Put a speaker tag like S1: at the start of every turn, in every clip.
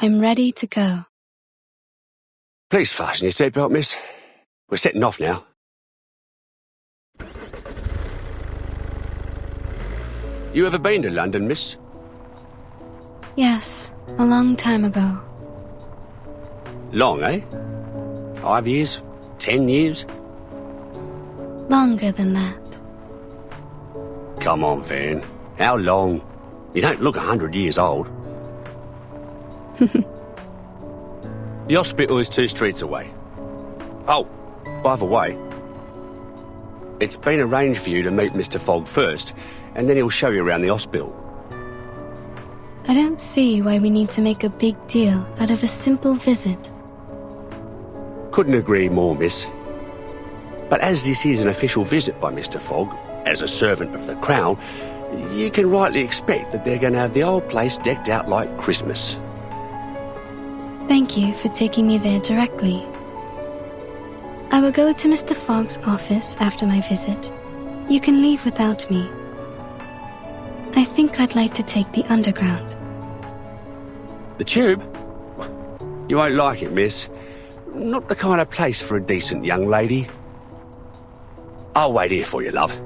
S1: I'm ready to go.
S2: Please fasten your seatbelt, miss. We're setting off now. You ever been to London, miss?
S1: Yes, a long time ago.
S2: Long, eh? 5 years? 10 years?
S1: Longer than that.
S2: Come on, Van. How long? You don't look 100 years old. The hospital is 2 streets away. Oh, by the way, it's been arranged for you to meet Mr. Fogg first, and then he'll show you around the hospital.
S1: I don't see why we need to make a big deal out of a simple visit.
S2: Couldn't agree more, miss. But as this is an official visit by Mr. Fogg, as a servant of the Crown, you can rightly expect that they're going to have the whole place decked out like Christmas.
S1: Thank you for taking me there directly. I will go to Mr. Fogg's office after my visit. You can leave without me. I think I'd like to take the Underground.
S2: The Tube? You won't like it, miss. Not the kind of place for a decent young lady. I'll wait here for you, love.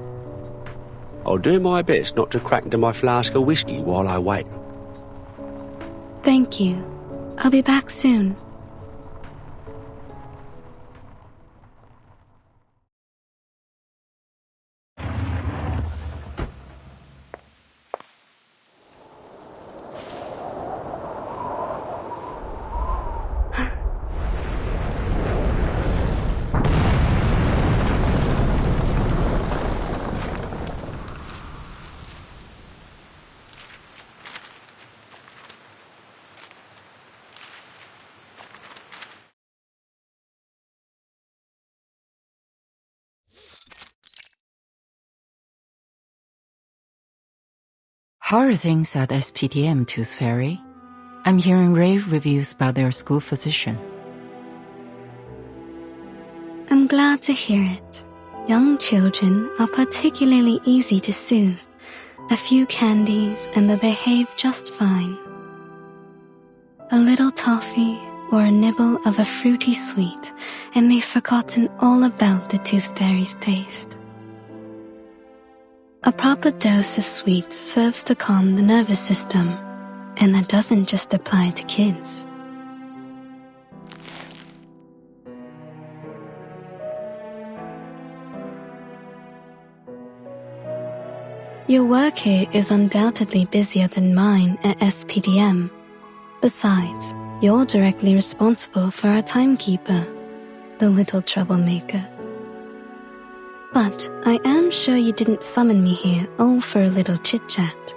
S2: I'll do my best not to crack into my flask of whiskey while I wait.
S1: Thank you. I'll be back soon.
S3: How are things at SPDM, Tooth Fairy? I'm hearing rave reviews about their school physician.
S1: I'm glad to hear it. Young children are particularly easy to soothe. A few candies and they'll behave just fine. A little toffee or a nibble of a fruity sweet, and they've forgotten all about the Tooth Fairy's taste. A proper dose of sweets serves to calm the nervous system, and that doesn't just apply to kids. Your work here is undoubtedly busier than mine at SPDM. Besides, you're directly responsible for our timekeeper, the little troublemaker. But I am sure you didn't summon me here all for a little chit-chat.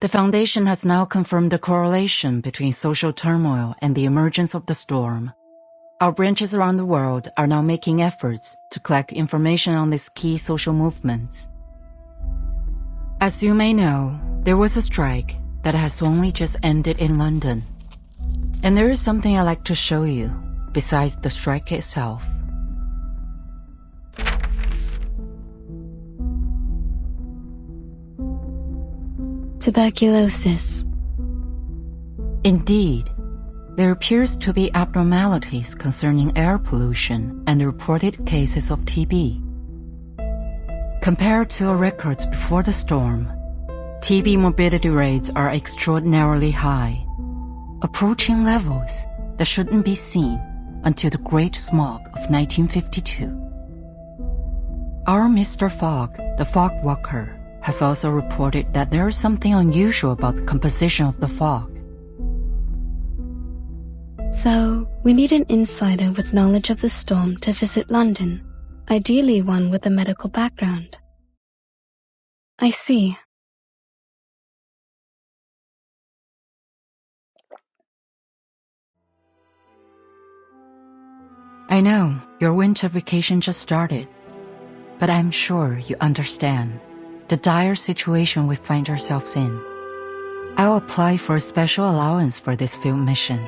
S3: The Foundation has now confirmed the correlation between social turmoil and the emergence of the storm. Our branches around the world are now making efforts to collect information on this key social movement. As you may know, there was a strike that has only just ended in London. And there is something I'd like to show you, besides the strike itself.
S1: Tuberculosis.
S3: Indeed, there appears to be abnormalities concerning air pollution and reported cases of TB. Compared to our records before the storm, TB morbidity rates are extraordinarily high, approaching levels that shouldn't be seen until the Great Smog of 1952. Our Mr. Fogg, the fog walker, has also reported that there is something unusual about the composition of the fog.
S1: So, we need an insider with knowledge of the storm to visit London, ideally one with a medical background. I see.
S3: I know your winter vacation just started, but I'm sure you understand the dire situation we find ourselves in. I'll apply for a special allowance for this field mission.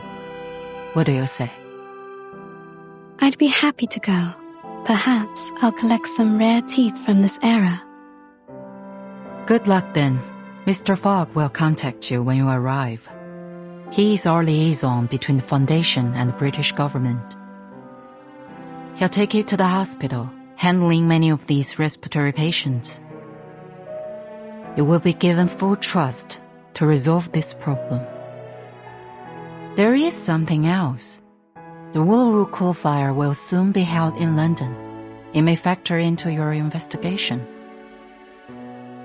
S3: What do you say?
S1: I'd be happy to go. Perhaps I'll collect some rare teeth from this era.
S3: Good luck then. Mr. Fogg will contact you when you arrive. He is our liaison between the Foundation and the British government. He'll take you to the hospital, handling many of these respiratory patients. You will be given full trust to resolve this problem. There is something else. The Uluru coal fire will soon be held in London. It may factor into your investigation.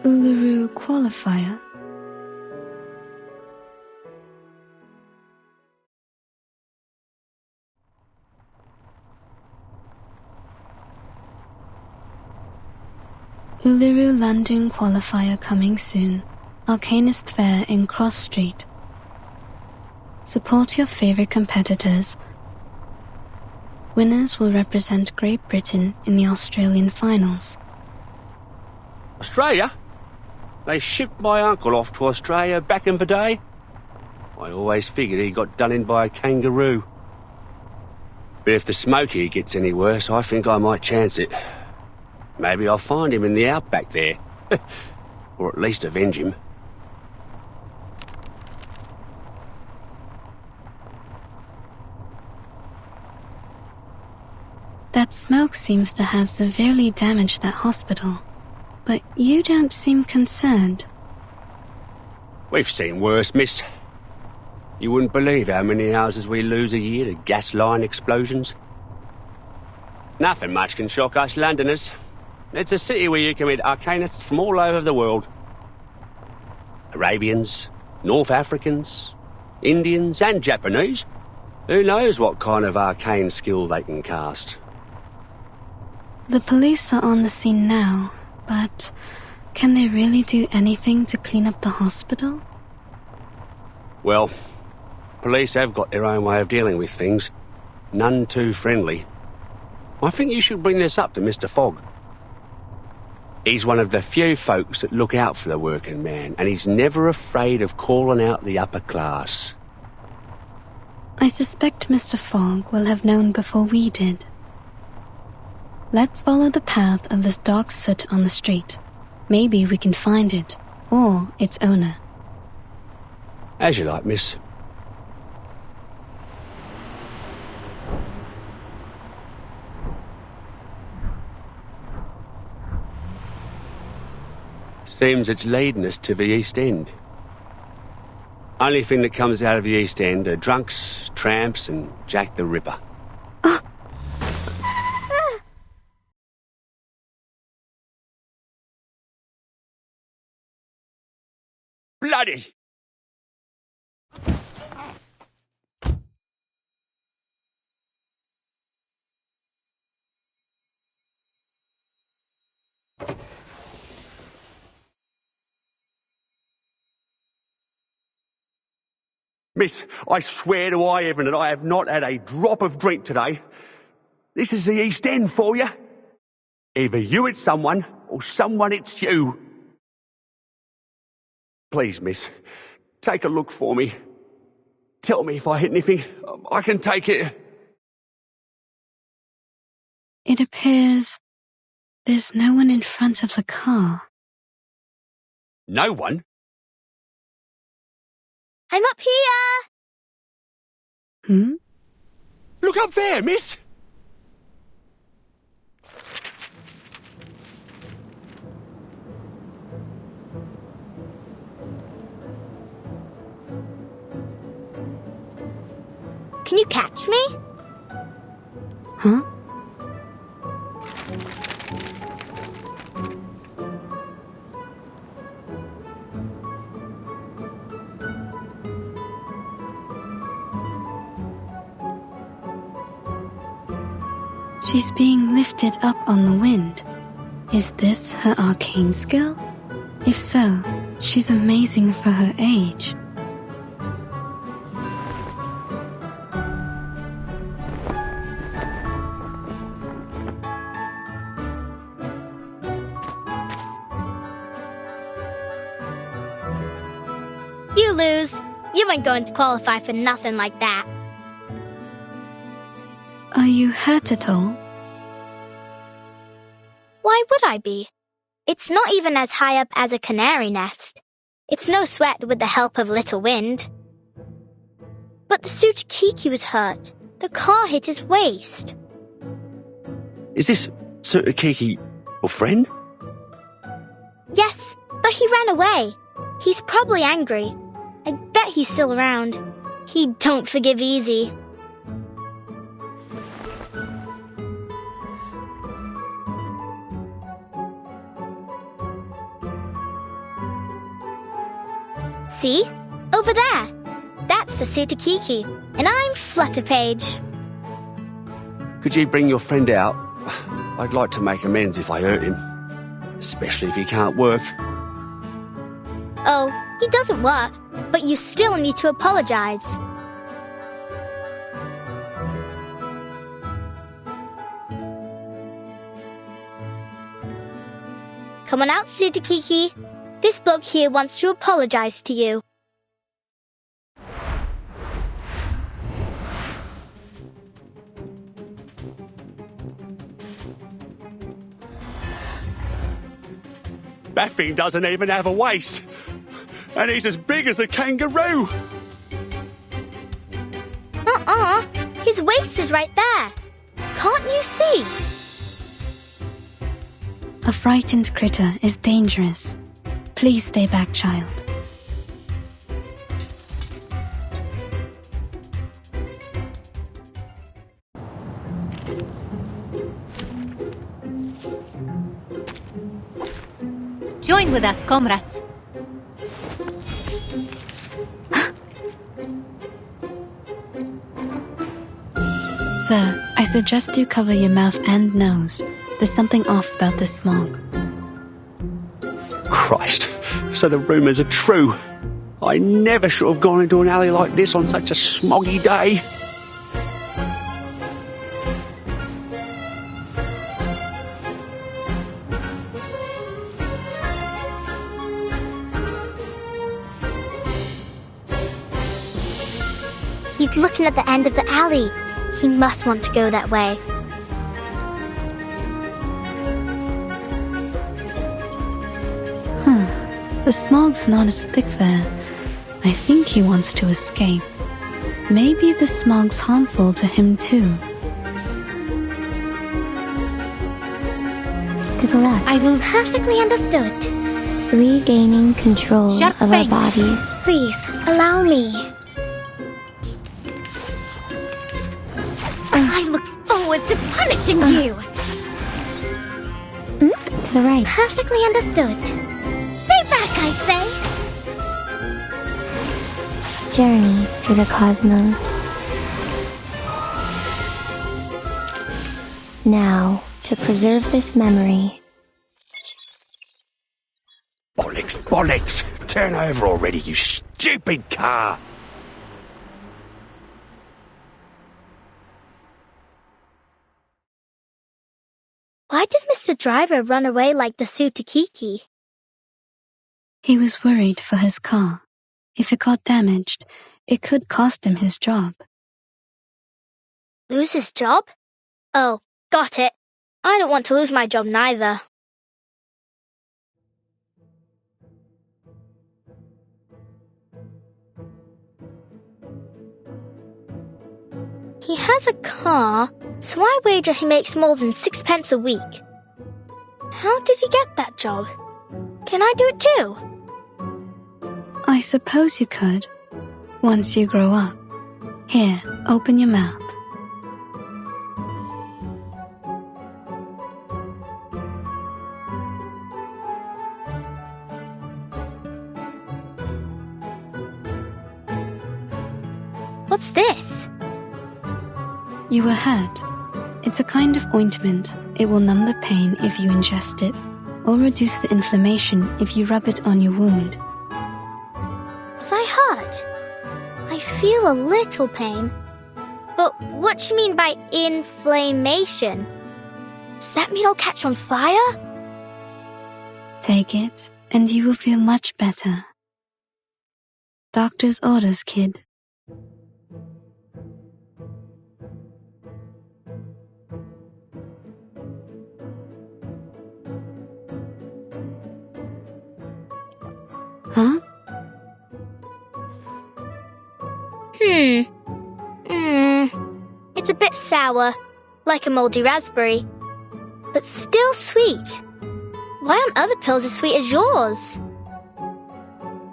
S1: Uluru qualifier? Uluru London qualifier coming soon. Arcanist Fair in Cross Street. Support your favorite competitors. Winners will represent Great Britain in the Australian finals.
S2: Australia? They shipped my uncle off to Australia back in the day. I always figured he got done in by a kangaroo. But if the smoky gets any worse, I think I might chance it. Maybe I'll find him in the outback there. Or at least avenge him.
S1: That smoke seems to have severely damaged that hospital. But you don't seem concerned.
S2: We've seen worse, miss. You wouldn't believe how many houses we lose a year to gas line explosions. Nothing much can shock us Londoners. It's a city where you can meet arcanists from all over the world. Arabians, North Africans, Indians and Japanese. Who knows what kind of arcane skill they can cast?
S1: The police are on the scene now, but can they really do anything to clean up the hospital?
S2: Well, police have got their own way of dealing with things. None too friendly. I think you should bring this up to Mr. Fogg. He's one of the few folks that look out for the working man, and he's never afraid of calling out the upper class.
S1: I suspect Mr. Fogg will have known before we did. Let's follow the path of this dark soot on the street. Maybe we can find it, or its owner.
S2: As you like, miss. Seems it's leading us to the East End. Only thing that comes out of the East End are drunks, tramps, and Jack the Ripper. Bloody! Miss, I swear to high heaven that I have not had a drop of drink today. This is the East End for you. Either you hit someone, or someone hits you. Please, miss, take a look for me. Tell me if I hit anything. I can take it.
S1: It appears there's no one in front of the car.
S2: No one?
S4: I'm up here!
S2: Look up there, miss!
S4: Can you catch me?
S1: Huh? She's being lifted up on the wind. Is this her arcane skill? If so, she's amazing for her age.
S4: You lose. You ain't going to qualify for nothing like that.
S1: Are you hurt at all?
S4: Why would I be? It's not even as high up as a canary nest. It's no sweat with the help of little wind. But the Sutakiki was hurt. The car hit his waist.
S2: Is this Sutakiki your friend?
S4: Yes, but he ran away. He's probably angry. I bet he's still around. He don't forgive easy. See? Over there. That's the Sutakiki, and I'm Flutterpage.
S2: Could you bring your friend out? I'd like to make amends if I hurt him. Especially if he can't work.
S4: Oh, he doesn't work, but you still need to apologize. Come on out, Sutakiki. This bloke here wants to apologize to you.
S2: That thing doesn't even have a waist. And he's as big as a kangaroo.
S4: His waist is right there. Can't you see?
S1: A frightened critter is dangerous. Please stay back, child.
S5: Join with us, comrades.
S1: Sir, I suggest you cover your mouth and nose. There's something off about the smog.
S2: Christ, so the rumours are true. I never should have gone into an alley like this on such a smoggy day.
S4: He's looking at the end of the alley. He must want to go that way.
S1: The smog's not as thick there. I think he wants to escape. Maybe the smog's harmful to him too.
S6: To the left.
S4: I will perfectly understood.
S6: Regaining control
S5: Sharp
S6: of our
S5: face.
S6: bodies.
S4: Please, allow me. I look forward to punishing you.
S6: To the right.
S4: Perfectly understood. Stay back, I say.
S6: Journey through the cosmos. Now, to preserve this memory.
S2: Bollocks, bollocks! Turn over already, you stupid car!
S4: Why did Mr. Driver run away like the Sutakiki?
S1: He was worried for his car. If it got damaged, it could cost him his job.
S4: Lose his job? Oh, got it. I don't want to lose my job neither. He has a car, so I wager he makes more than 6 pence a week. How did he get that job? Can I do it too?
S1: I suppose you could, once you grow up. Here, open your mouth.
S4: What's this?
S1: You were hurt. It's a kind of ointment. It will numb the pain if you ingest it, or reduce the inflammation if you rub it on your wound.
S4: Was I hurt? I feel a little pain. But what do you mean by inflammation? Does that mean I'll catch on fire?
S1: Take it, and you will feel much better. Doctor's orders, kid. Huh?
S4: It's a bit sour, like a moldy raspberry, but still sweet. Why aren't other pills as sweet as yours?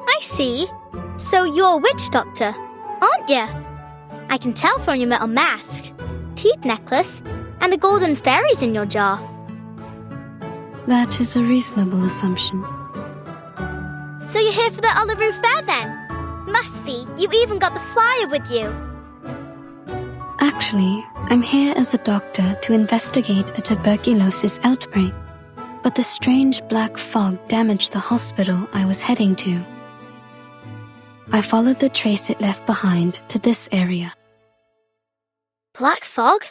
S4: I see. So you're a witch doctor, aren't you? I can tell from your metal mask, teeth necklace, and the golden fairies in your jar.
S1: That is a reasonable assumption.
S4: So you're here for the Uluru Fair then? Must be. You even got the flyer with you.
S1: Actually, I'm here as a doctor to investigate a tuberculosis outbreak, but the strange black fog damaged the hospital I was heading to. I followed the trace it left behind to this area.
S4: Black fog?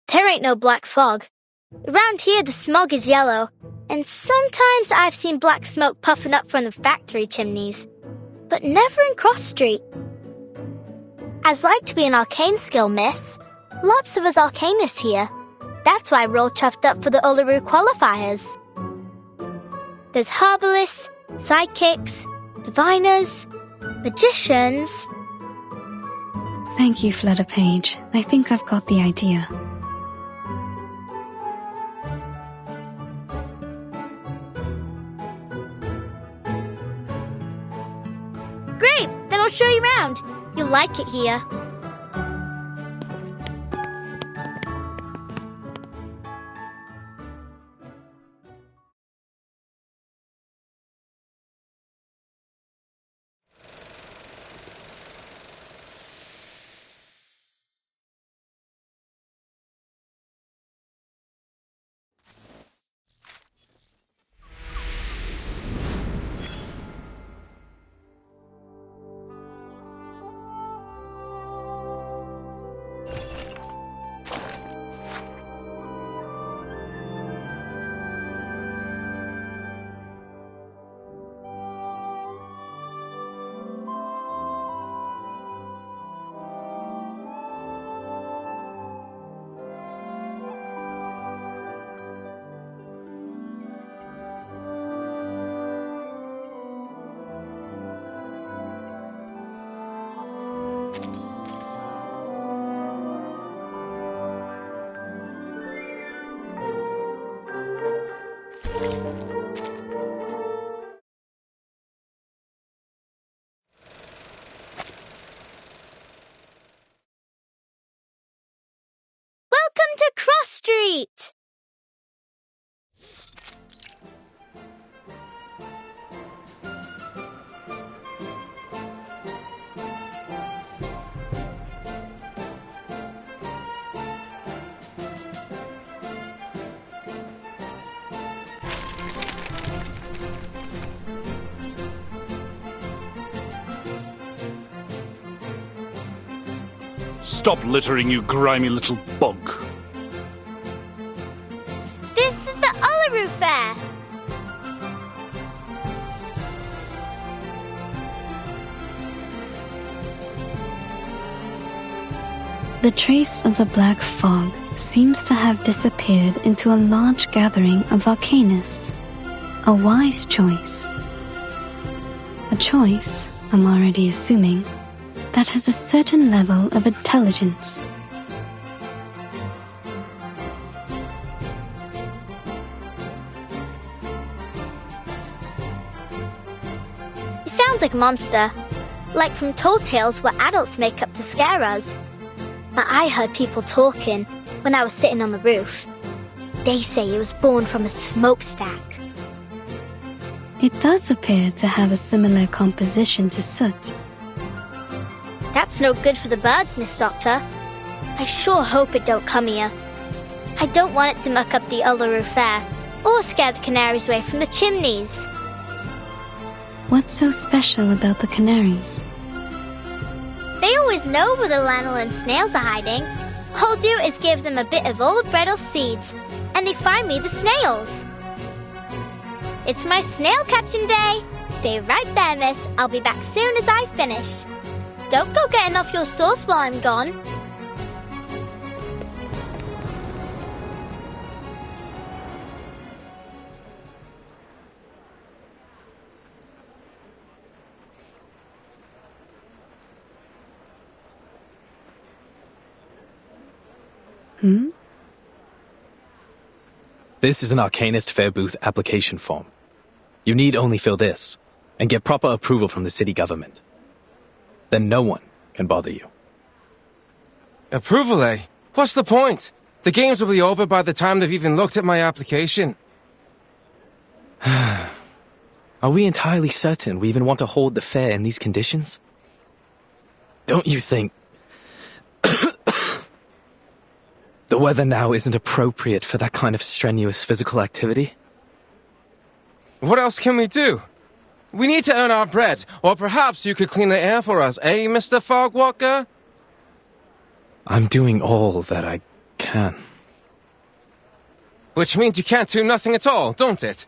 S4: There ain't no black fog. Around here the smog is yellow, and sometimes I've seen black smoke puffing up from the factory chimneys, but never in Cross Street. I'd like to be an arcane skill, miss. Lots of us arcanists here. That's why we're all chuffed up for the Uluru qualifiers. There's herbalists, sidekicks, diviners, magicians.
S1: Thank you, Flutter Page. I think I've got the idea.
S4: Great! Then I'll show you around. You'll like it here. Welcome to Cross Street!
S7: Stop littering, you grimy little bug.
S4: This is the Uluru Fair.
S1: The trace of the black fog seems to have disappeared into a large gathering of arcanists. A wise choice. A choice, I'm already assuming, that has a certain level of intelligence.
S4: It sounds like a monster, like from Tall Tales where adults make up to scare us. But I heard people talking when I was sitting on the roof. They say it was born from a smokestack.
S1: It does appear to have a similar composition to soot.
S4: That's no good for the birds, Miss Doctor. I sure hope it don't come here. I don't want it to muck up the Uluru Fair or scare the canaries away from the chimneys.
S1: What's so special about the canaries?
S4: They always know where the lanolin snails are hiding. All I'll do is give them a bit of old bread or seeds, and they find me the snails. It's my snail catching day, Stay right there, miss. I'll be back soon as I've finished. Don't go getting off your sauce while I'm gone.
S8: This is an Arcanist Fair Booth application form. You need only fill this, and get proper approval from the city government. Then no one can bother you.
S9: Approval, eh? What's the point? The games will be over by the time they've even looked at my application.
S8: Are we entirely certain we even want to hold the fair in these conditions? Don't you think the weather now isn't appropriate for that kind of strenuous physical activity?
S9: What else can we do? We need to earn our bread, or perhaps you could clean the air for us, eh, Mr. Fogwalker?
S8: I'm doing all that I can.
S9: Which means you can't do nothing at all, don't it?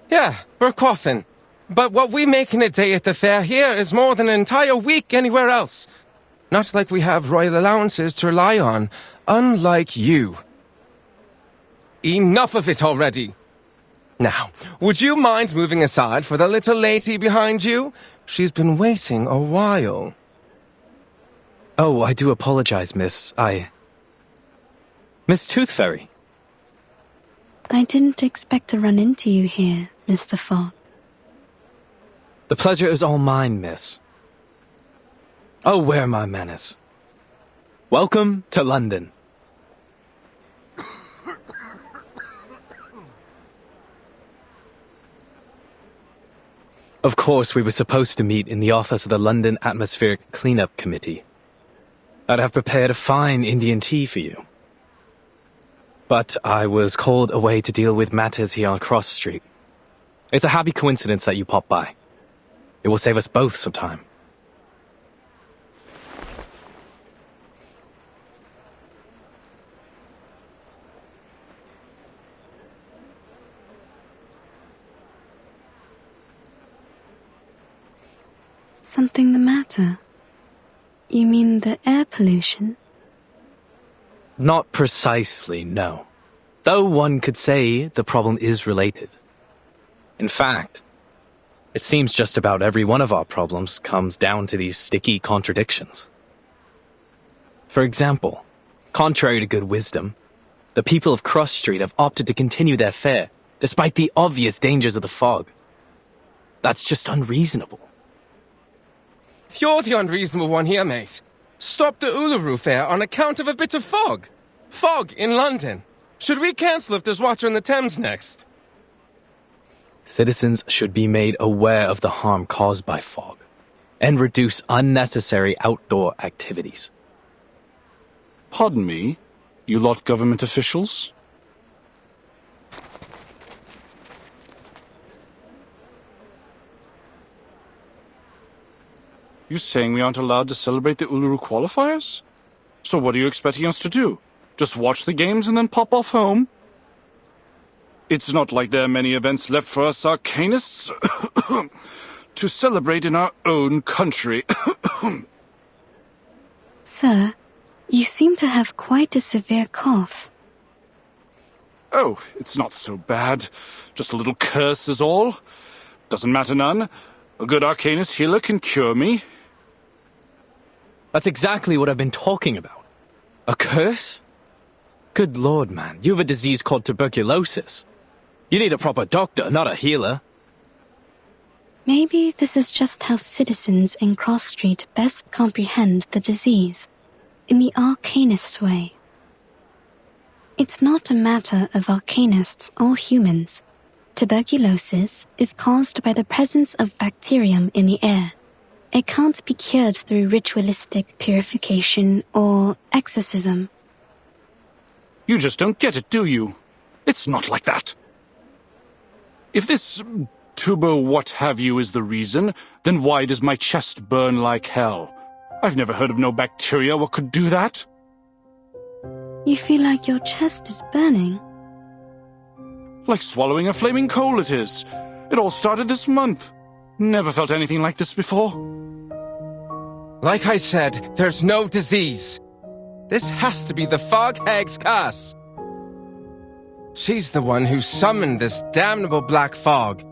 S9: Yeah, we're coughing. But what we make in a day at the fair here is more than an entire week anywhere else. Not like we have royal allowances to rely on, unlike you. Enough of it already. Now, would you mind moving aside for the little lady behind you? She's been waiting a while.
S8: Oh, I do apologize, miss. Miss Tooth Fairy.
S1: I didn't expect to run into you here, Mr. Fogg.
S8: The pleasure is all mine, miss. Oh, where are my manners? Welcome to London. Of course, we were supposed to meet in the office of the London Atmospheric Cleanup Committee. I'd have prepared a fine Indian tea for you. But I was called away to deal with matters here on Cross Street. It's a happy coincidence that you popped by. It will save us both some time.
S1: Something the matter? You mean the air pollution?
S8: Not precisely, no. Though one could say the problem is related. In fact, it seems just about every one of our problems comes down to these sticky contradictions. For example, contrary to good wisdom, the people of Cross Street have opted to continue their fair, despite the obvious dangers of the fog. That's just unreasonable.
S9: You're the unreasonable one here, mate. Stop the Uluru Fair on account of a bit of fog. Fog in London. Should we cancel if there's water in the Thames next?
S8: Citizens should be made aware of the harm caused by fog, and reduce unnecessary outdoor activities.
S7: Pardon me, you lot government officials? You saying we aren't allowed to celebrate the Uluru qualifiers? So what are you expecting us to do? Just watch the games and then pop off home? It's not like there are many events left for us Arcanists to celebrate in our own country.
S1: Sir, you seem to have quite a severe cough.
S7: Oh, it's not so bad. Just a little curse is all. Doesn't matter none. A good Arcanist healer can cure me.
S8: That's exactly what I've been talking about. A curse? Good lord, man, you have a disease called tuberculosis. You need a proper doctor, not a healer.
S1: Maybe this is just how citizens in Cross Street best comprehend the disease, in the arcanist way. It's not a matter of arcanists or humans. Tuberculosis is caused by the presence of bacterium in the air. It can't be cured through ritualistic purification or exorcism.
S7: You just don't get it, do you? It's not like that. If this tuber what have you is the reason, then why does my chest burn like hell? I've never heard of no bacteria what could do that.
S1: You feel like your chest is burning?
S7: Like swallowing a flaming coal it is. It all started this month. Never felt anything like this before.
S9: Like I said, there's no disease. This has to be the Fog Hag's curse. She's the one who summoned this damnable black fog.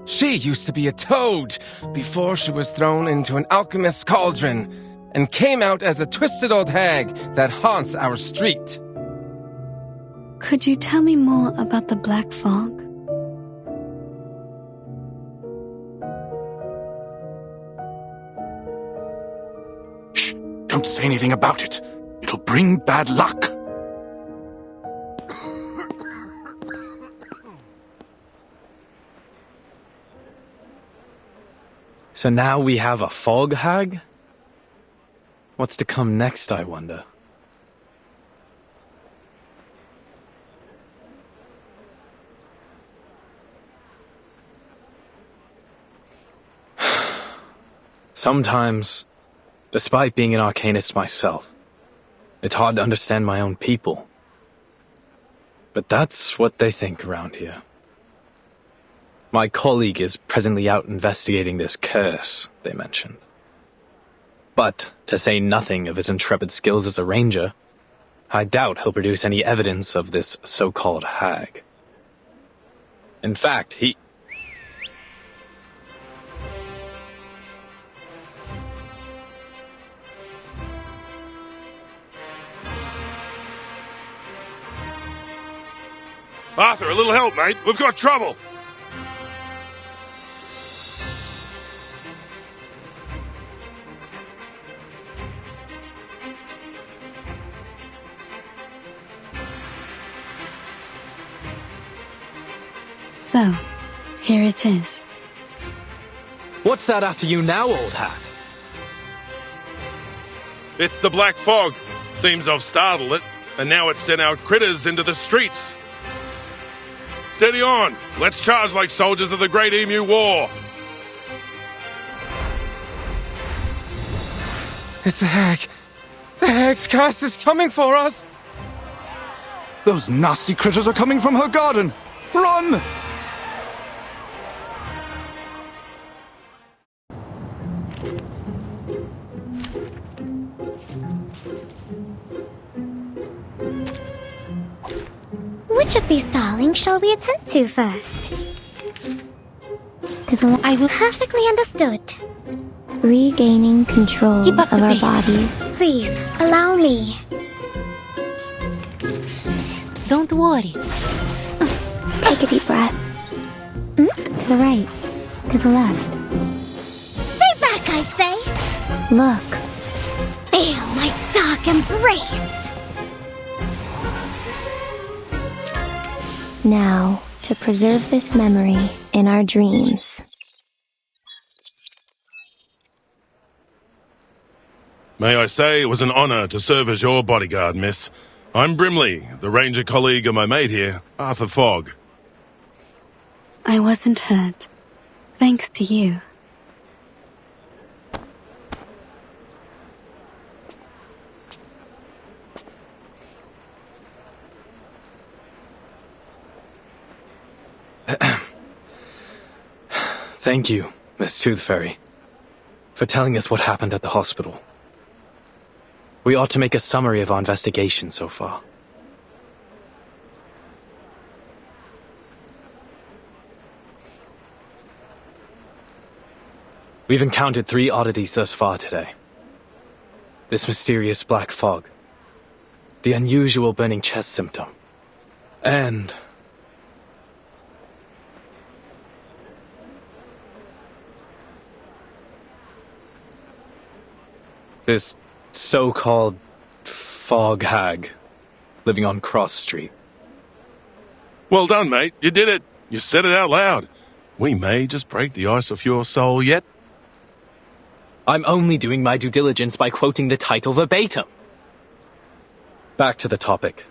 S9: She used to be a toad before she was thrown into an alchemist's cauldron and came out as a twisted old hag that haunts our street.
S1: Could you tell me more about the black fog?
S7: Shh! Don't say anything about it. It'll bring bad luck.
S8: So now we have a fog hag? What's to come next, I wonder? Sometimes, despite being an arcanist myself, it's hard to understand my own people. But that's what they think around here. My colleague is presently out investigating this curse they mentioned. But, to say nothing of his intrepid skills as a ranger, I doubt he'll produce any evidence of this so-called hag. In fact, he...
S10: Arthur, a little help, mate. We've got trouble.
S1: So, here it is.
S8: What's that after you now, old hat?
S10: It's the Black Fog. Seems I've startled it, and now it's sent out critters into the streets. Steady on. Let's charge like soldiers of the Great Emu War.
S9: It's the hag. The hag's curse is coming for us.
S7: Those nasty critters are coming from her garden. Run!
S4: Which of these darlings shall we attend to first? I will perfectly understood.
S6: Regaining control
S5: Keep up
S6: of
S5: the
S6: our
S5: pace.
S6: bodies.
S4: Please, allow me.
S5: Don't worry.
S6: Take a deep breath. To the right. To the left.
S4: Stay back, I say.
S6: Look.
S4: Feel my dark embrace.
S6: Now, to preserve this memory in our dreams.
S10: May I say it was an honor to serve as your bodyguard, miss. I'm Brimley, the ranger colleague of my mate here, Arthur Fogg.
S1: I wasn't hurt. Thanks to you.
S8: Thank you, Miss Tooth Fairy, for telling us what happened at the hospital. We ought to make a summary of our investigation so far. We've encountered 3 oddities thus far today. This mysterious black fog, the unusual burning chest symptom, and... this so-called fog hag living on Cross Street.
S10: Well done, mate. You did it. You said it out loud. We may just break the ice of your soul yet.
S8: I'm only doing my due diligence by quoting the title verbatim. Back to the topic.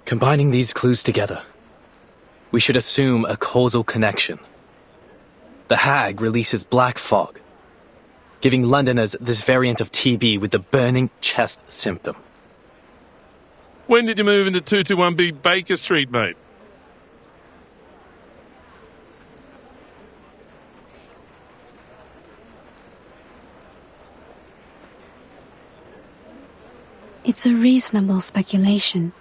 S8: Combining these clues together, we should assume a causal connection. The hag releases black fog, giving Londoners this variant of TB with the burning chest symptom.
S10: When did you move into 221B Baker Street, mate?
S1: It's a reasonable speculation.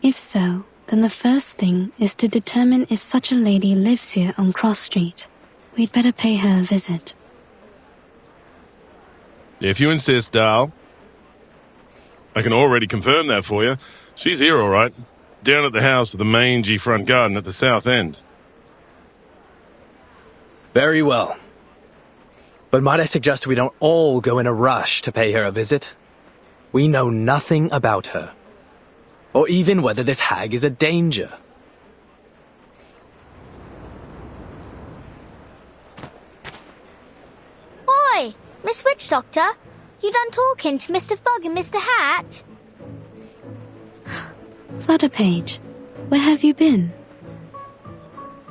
S1: If so, then the first thing is to determine if such a lady lives here on Cross Street. We'd better pay her a visit.
S10: If you insist, Dal. I can already confirm that for you. She's here all right. Down at the house with the mangy front garden at the south end.
S8: Very well. But might I suggest we don't all go in a rush to pay her a visit? We know nothing about her, or even whether this hag is a danger.
S4: Oi, Miss Witch Doctor, you done talking to Mr. Fogg and Mr. Hat?
S1: Flutterpage, where have you been?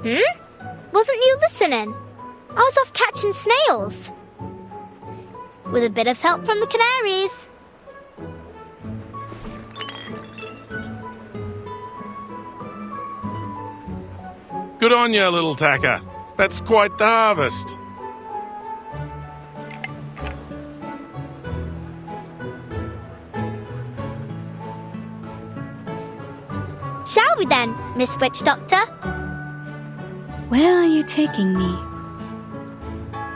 S4: Wasn't you listening? I was off catching snails. With a bit of help from the canaries.
S10: Good on you, little tacker. That's quite the harvest.
S4: Shall we then, Miss Witch Doctor?
S1: Where are you taking me?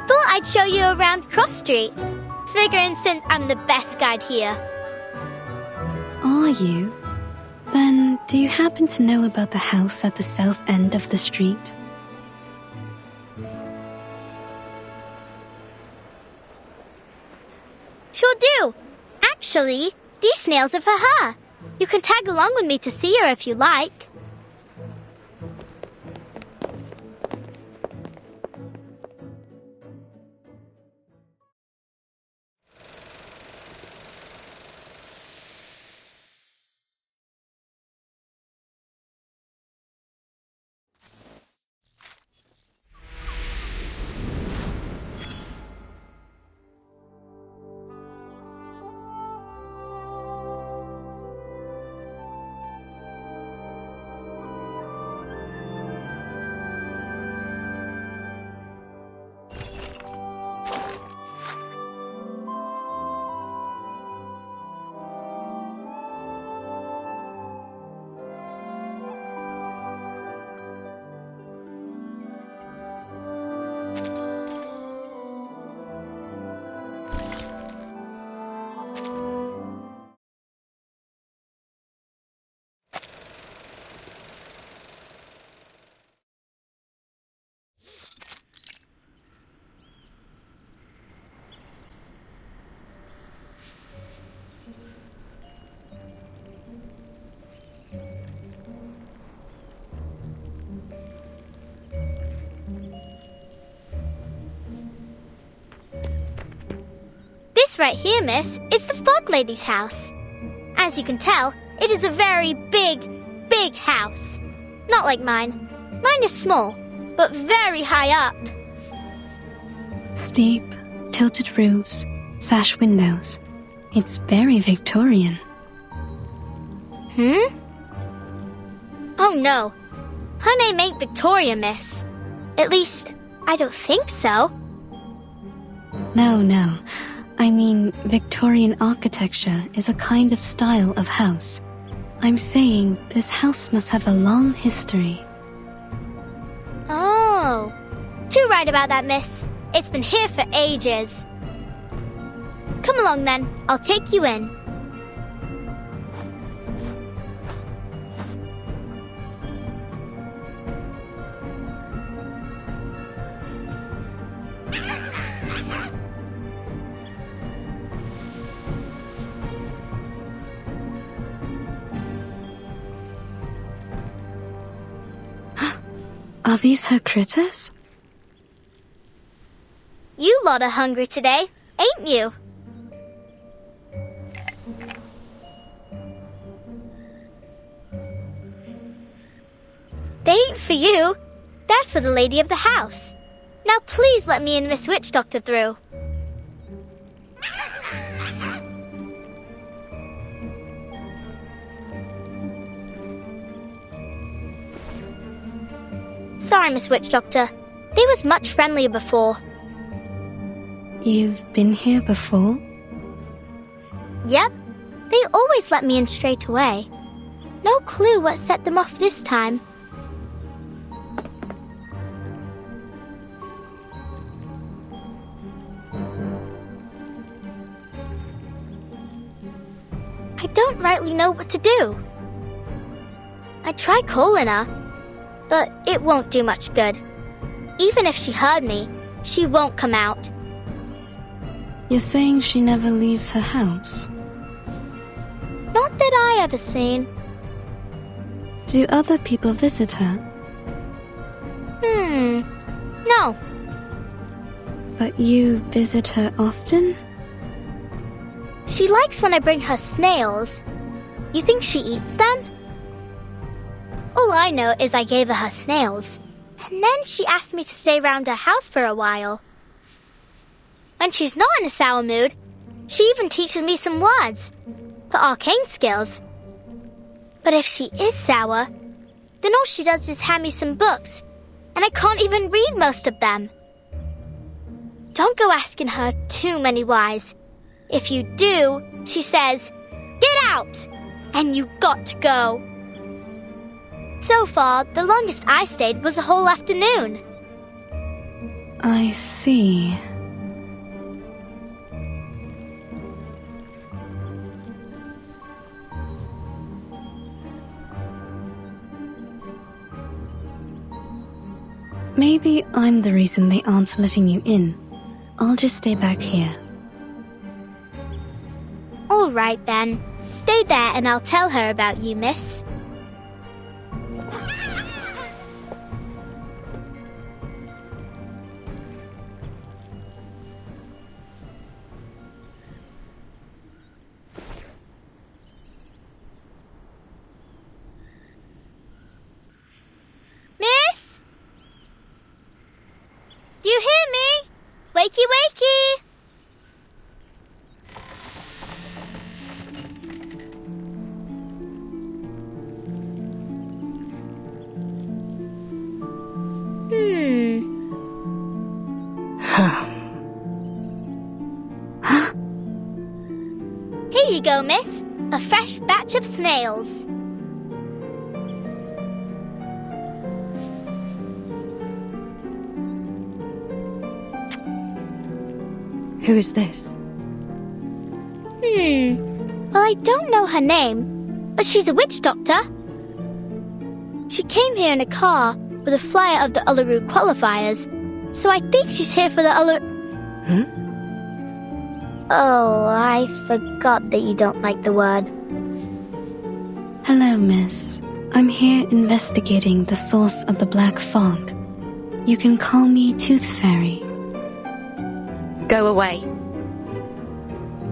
S4: Thought I'd show you around Cross Street. Figuring since I'm the best guide here.
S1: Are you? Then, do you happen to know about the house at the south end of the street?
S4: Sure do. Actually, these snails are for her. You can tag along with me to see her if you like. This right here, miss, is the Fog Lady's house. As you can tell, it is a very big house. Not like mine. Mine is small, but very high up.
S1: Steep, tilted roofs, sash windows. It's very Victorian.
S4: Oh no. Her name ain't Victoria, miss. At least, I don't think so.
S1: No. I mean, Victorian architecture is a kind of style of house. I'm saying this house must have a long history.
S4: Oh. Too right about that, miss. It's been here for ages. Come along then, I'll take you in.
S1: Are these her critters?
S4: You lot are hungry today, ain't you? They ain't for you. They're for the lady of the house. Now please let me and Miss Witch Doctor through. Sorry, Miss Witch Doctor. They was much friendlier before.
S1: You've been here before?
S4: Yep. They always let me in straight away. No clue what set them off this time. I don't rightly know what to do. I try calling her, but it won't do much good. Even if she heard me, she won't come out.
S1: You're saying she never leaves her house?
S4: Not that I ever seen.
S1: Do other people visit her?
S4: No.
S1: But you visit her often?
S4: She likes when I bring her snails. You think she eats them? All I know is I gave her snails, and then she asked me to stay around her house for a while. When she's not in a sour mood, she even teaches me some words for arcane skills. But if she is sour, then all she does is hand me some books, and I can't even read most of them. Don't go asking her too many whys. If you do, she says, "Get out!" And you got to go. So far, the longest I stayed was a whole afternoon.
S1: I see. Maybe I'm the reason they aren't letting you in. I'll just stay back here.
S4: All right, then. Stay there and I'll tell her about you, miss. Miss? Do you hear me? Wakey, wakey! Here you go, miss. A fresh batch of snails.
S3: Who is this?
S4: Well, I don't know her name, but she's a witch doctor. She came here in a car with a flyer of the Uluru qualifiers, so I think she's here for the Uluru... Oh, I forgot that you don't like the word.
S1: Hello, miss. I'm here investigating the source of the black fog. You can call me Tooth Fairy.
S5: Go away.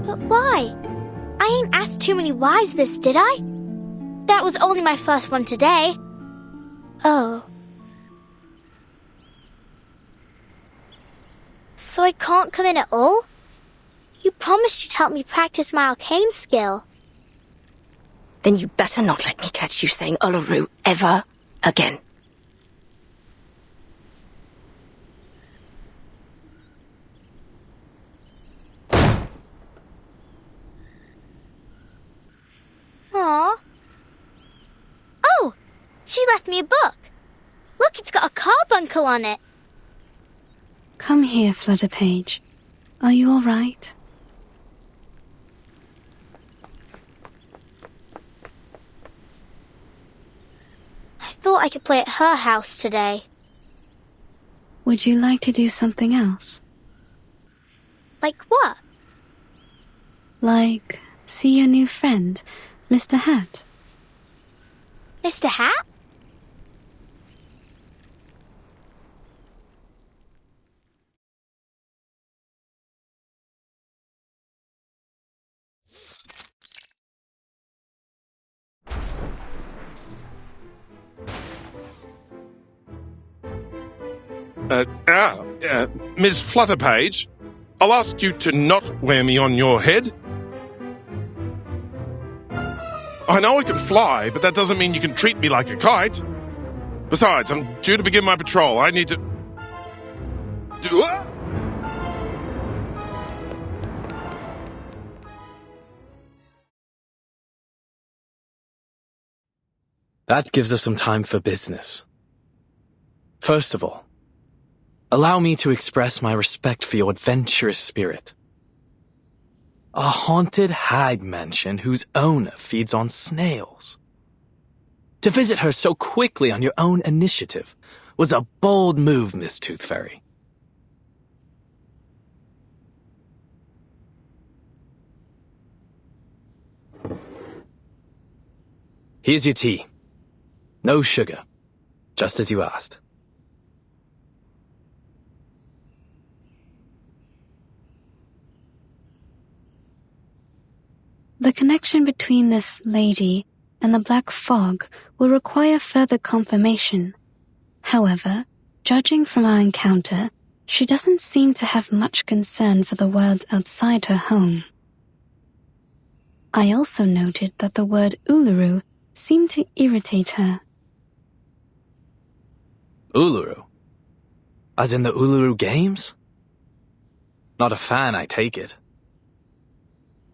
S4: But why? I ain't asked too many whys, miss, did I? That was only my first one today. Oh. So I can't come in at all? You promised you'd help me practice my arcane skill.
S5: Then you better not let me catch you saying Uluru ever again.
S4: Aw. Oh! She left me a book. Look, it's got a carbuncle on it.
S1: Come here, Flutterpage. Are you all right?
S4: I thought I could play at her house today.
S1: Would you like to do something else?
S4: Like what?
S1: Like, see your new friend, Mr. Hat?
S4: Mr. Hat?
S10: Ms. Flutterpage, I'll ask you to not wear me on your head. I know I can fly, but that doesn't mean you can treat me like a kite. Besides, I'm due to begin my patrol. I need to...
S8: That gives us some time for business. First of all, allow me to express my respect for your adventurous spirit. A haunted hag mansion whose owner feeds on snails. To visit her so quickly on your own initiative was a bold move, Miss Tooth Fairy. Here's your tea. No sugar, just as you asked.
S1: The connection between this lady and the black fog will require further confirmation. However, judging from our encounter, she doesn't seem to have much concern for the world outside her home. I also noted that the word Uluru seemed to irritate her.
S8: Uluru? As in the Uluru Games? Not a fan, I take it.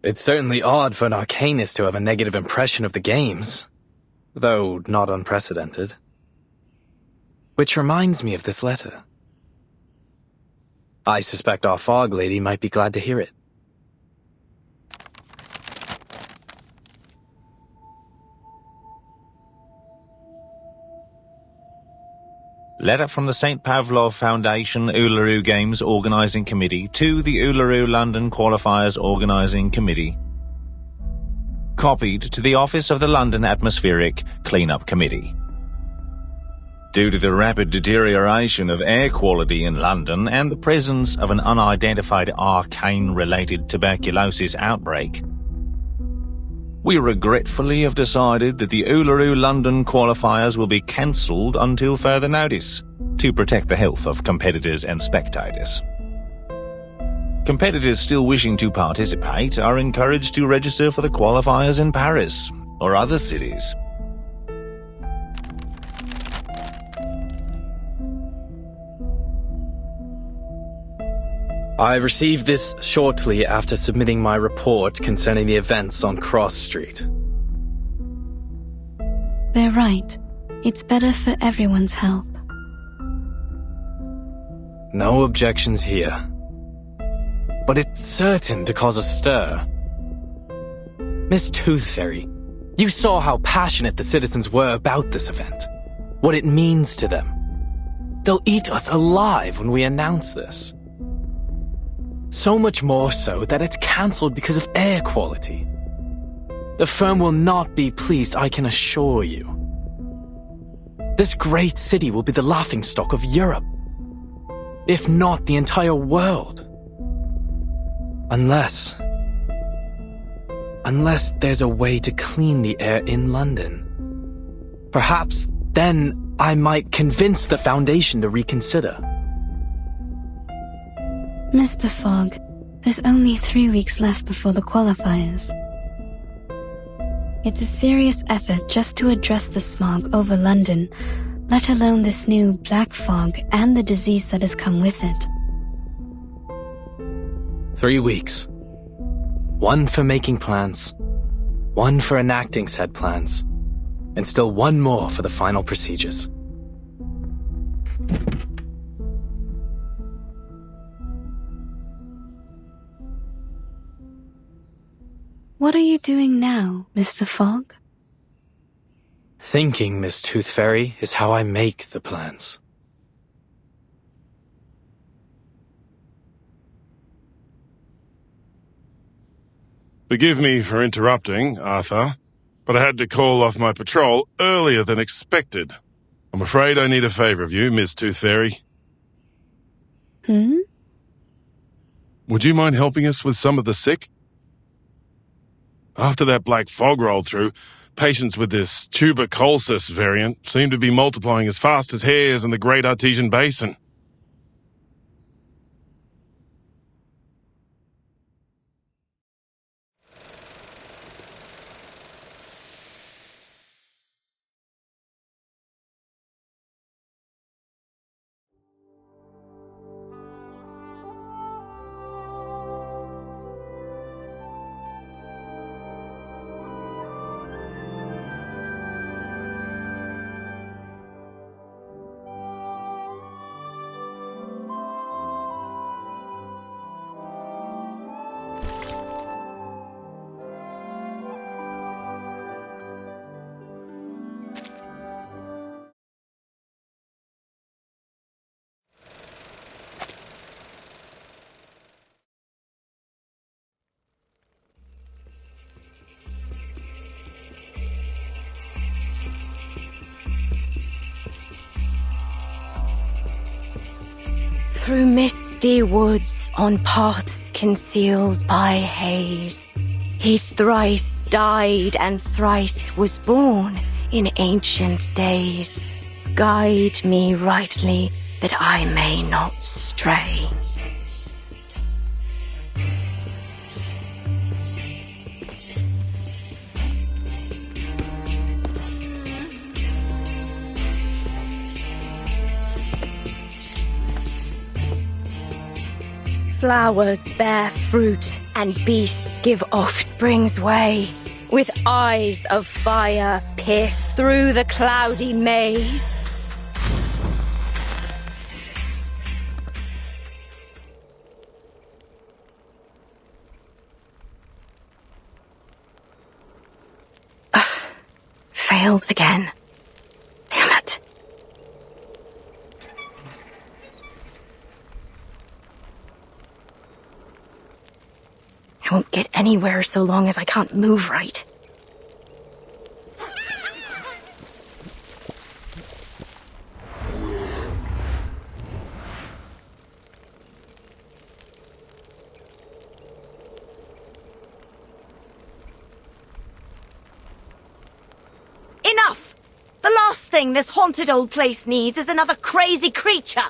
S8: It's certainly odd for an arcanist to have a negative impression of the games, though not unprecedented. Which reminds me of this letter. I suspect our fog lady might be glad to hear it.
S11: Letter from the St. Pavlov Foundation Uluru Games Organising Committee to the Uluru London Qualifiers Organising Committee. Copied to the Office of the London Atmospheric Cleanup Committee. Due to the rapid deterioration of air quality in London and the presence of an unidentified arcane-related tuberculosis outbreak, we regretfully have decided that the Uluru London qualifiers will be cancelled until further notice, to protect the health of competitors and spectators. Competitors still wishing to participate are encouraged to register for the qualifiers in Paris or other cities.
S8: I received this shortly after submitting my report concerning the events on Cross Street.
S1: They're right. It's better for everyone's help.
S8: No objections here. But it's certain to cause a stir. Miss Tooth Fairy, you saw how passionate the citizens were about this event. What it means to them. They'll eat us alive when we announce this. So much more so that it's cancelled because of air quality. The firm will not be pleased, I can assure you. This great city will be the laughingstock of Europe, if not the entire world. Unless there's a way to clean the air in London. Perhaps then I might convince the Foundation to reconsider.
S1: Mr. Fogg, there's only 3 weeks left before the qualifiers. It's a serious effort just to address the smog over London, let alone this new black fog and the disease that has come with it.
S8: 3 weeks. 1 for making plans, 1 for enacting said plans, and still 1 more for the final procedures.
S1: What are you doing now, Mr. Fogg?
S8: Thinking, Miss Tooth Fairy, is how I make the plans.
S10: Forgive me for interrupting, Arthur, but I had to call off my patrol earlier than expected. I'm afraid I need a favour of you, Miss Tooth Fairy. Would you mind helping us with some of the sick? After that black fog rolled through, patients with this tuberculosis variant seem to be multiplying as fast as hares in the Great Artesian Basin.
S5: through misty woods on paths concealed by haze. He thrice died and thrice was born in ancient days. Guide me rightly that I may not stray. Flowers bear fruit, and beasts give offspring's way. With eyes of fire, pierce through the cloudy maze. Failed again. Damn it. I won't get anywhere so long as I can't move right. Enough! The last thing this haunted old place needs is another crazy creature!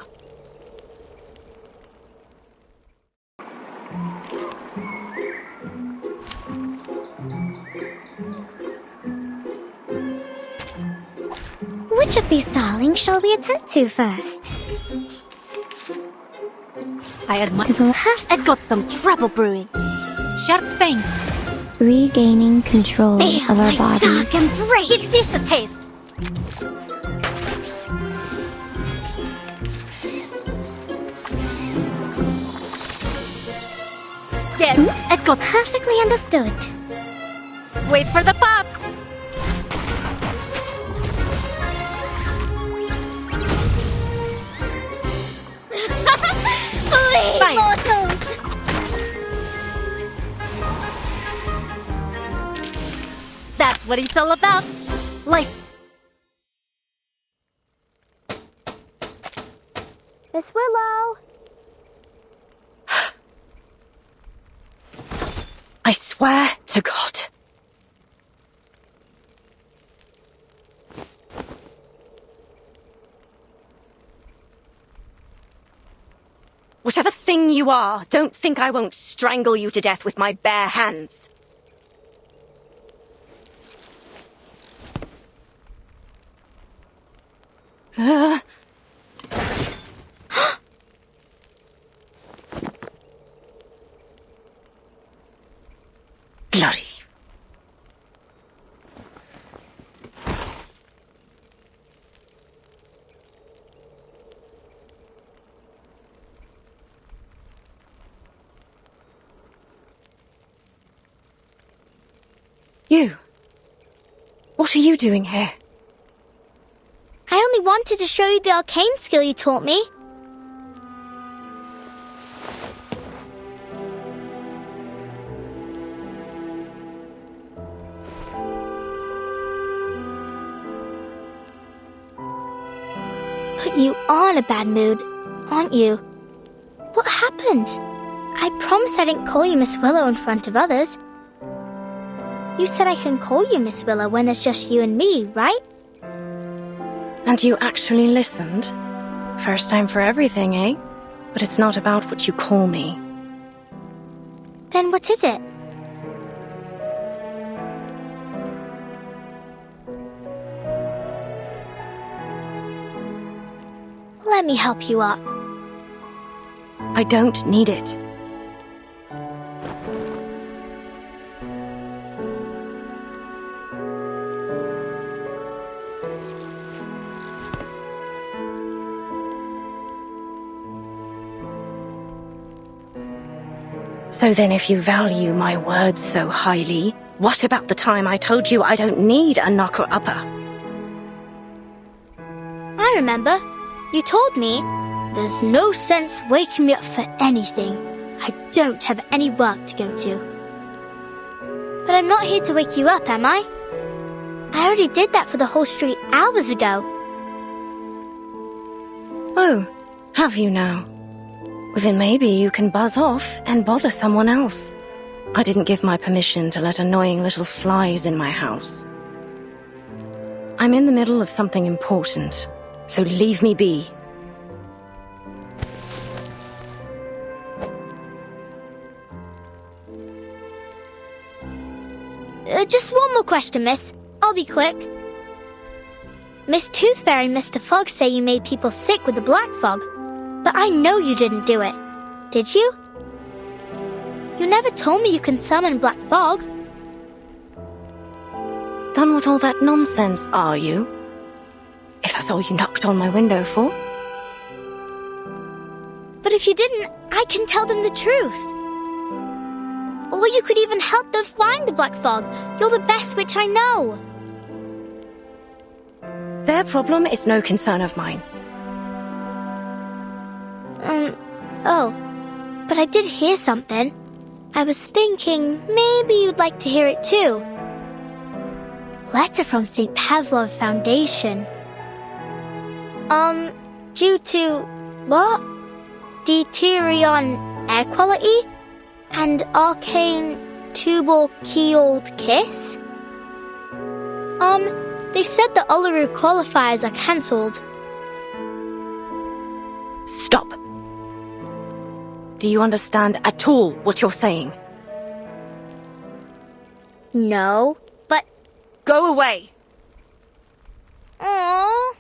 S6: Which of these darlings shall we attend to first?
S12: I admire I've got some trouble brewing. Sharp fangs.
S6: Regaining control of our bodies.
S12: Dark embrace. Give this a taste. There, I've got
S6: Perfectly understood.
S12: Wait for the pop.
S6: Fine.
S12: Mortals. That's what it's all about. Life.
S4: Miss Willow!
S5: I swear to God. Whatever thing you are, don't think I won't strangle you to death with my bare hands. Bloody. You. What are you doing here?
S4: I only wanted to show you the arcane skill you taught me. But you are in a bad mood, aren't you? What happened? I promised I didn't call you Miss Willow in front of others. You said I can call you Miss Willow when there's just you and me, right?
S5: And you actually listened? First time for everything, eh? But it's not about what you call me.
S4: Then what is it? Let me help you up.
S5: I don't need it. So then if you value my words so highly, what about the time I told you I don't need a knocker-upper?
S4: I remember. You told me, there's no sense waking me up for anything. I don't have any work to go to. But I'm not here to wake you up, am I? I already did that for the whole street hours ago.
S5: Oh, have you now? Then maybe you can buzz off and bother someone else. I didn't give my permission to let annoying little flies in my house. I'm in the middle of something important, so leave me be.
S4: Just one more question, miss. I'll be quick. Miss Tooth Fairy and Mr. Fog say you made people sick with the black fog, but I know you didn't do it. Did you? You never told me you can summon black fog.
S5: Done with all that nonsense, are you? If that's all you knocked on my window for.
S4: But if you didn't, I can tell them the truth. Or you could even help them find the black fog. You're the best witch I know.
S5: Their problem is no concern of mine.
S4: Oh. But I did hear something. I was thinking maybe you'd like to hear it too. Letter from St. Pavlov Foundation. Due to, what? Deuterion air quality? And arcane tubal-keeled kiss? They said the Uluru qualifiers are cancelled.
S5: Stop. Do you understand at all what you're saying?
S4: No, but...
S5: Go away!
S4: Aww.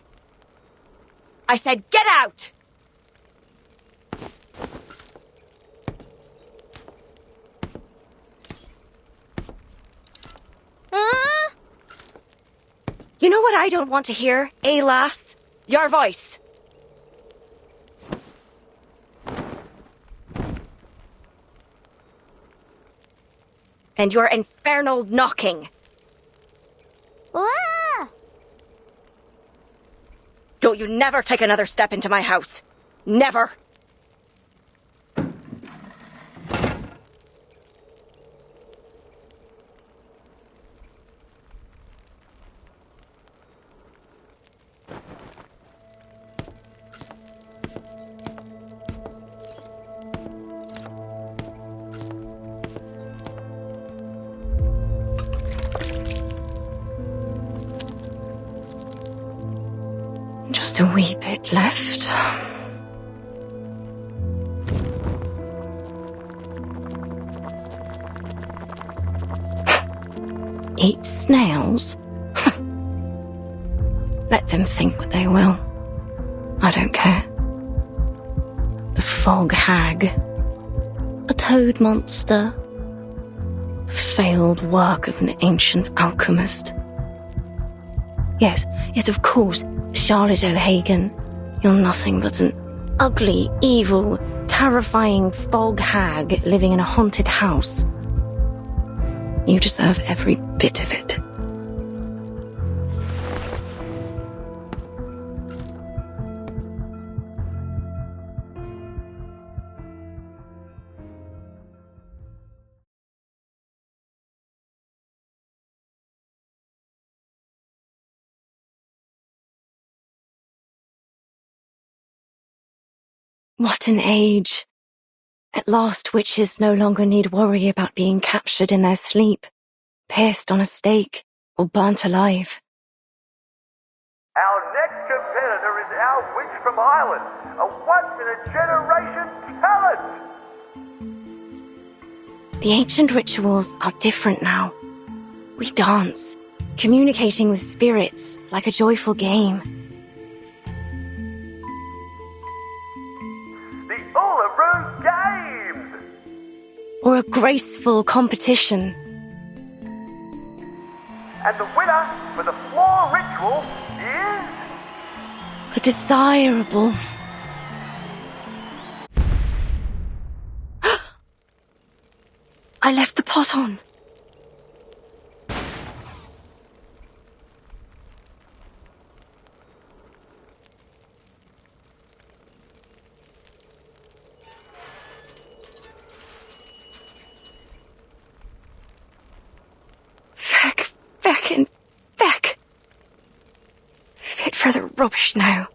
S5: I said get out! You know what I don't want to hear, eh, lass? Your voice. And your infernal knocking.
S4: Ah!
S5: Don't you never take another step into my house. Never. Just a wee bit left. Eat snails? Let them think what they will. I don't care. The fog hag. A toad monster. The failed work of an ancient alchemist. Yes, of course, Charlotte O'Hagan. You're nothing but an ugly, evil, terrifying fog hag living in a haunted house. You deserve every bit of it. What an age. At last witches no longer need worry about being captured in their sleep, pierced on a stake, or burnt alive.
S13: Our next competitor is our witch from Ireland, a once-in-a-generation talent!
S5: The ancient rituals are different now. We dance, communicating with spirits like a joyful game.
S13: The Uluru Games!
S5: Or a graceful competition.
S13: And the winner for the floor ritual is...
S5: A desirable... I left the pot on. Back and back. Fit for the rubbish now.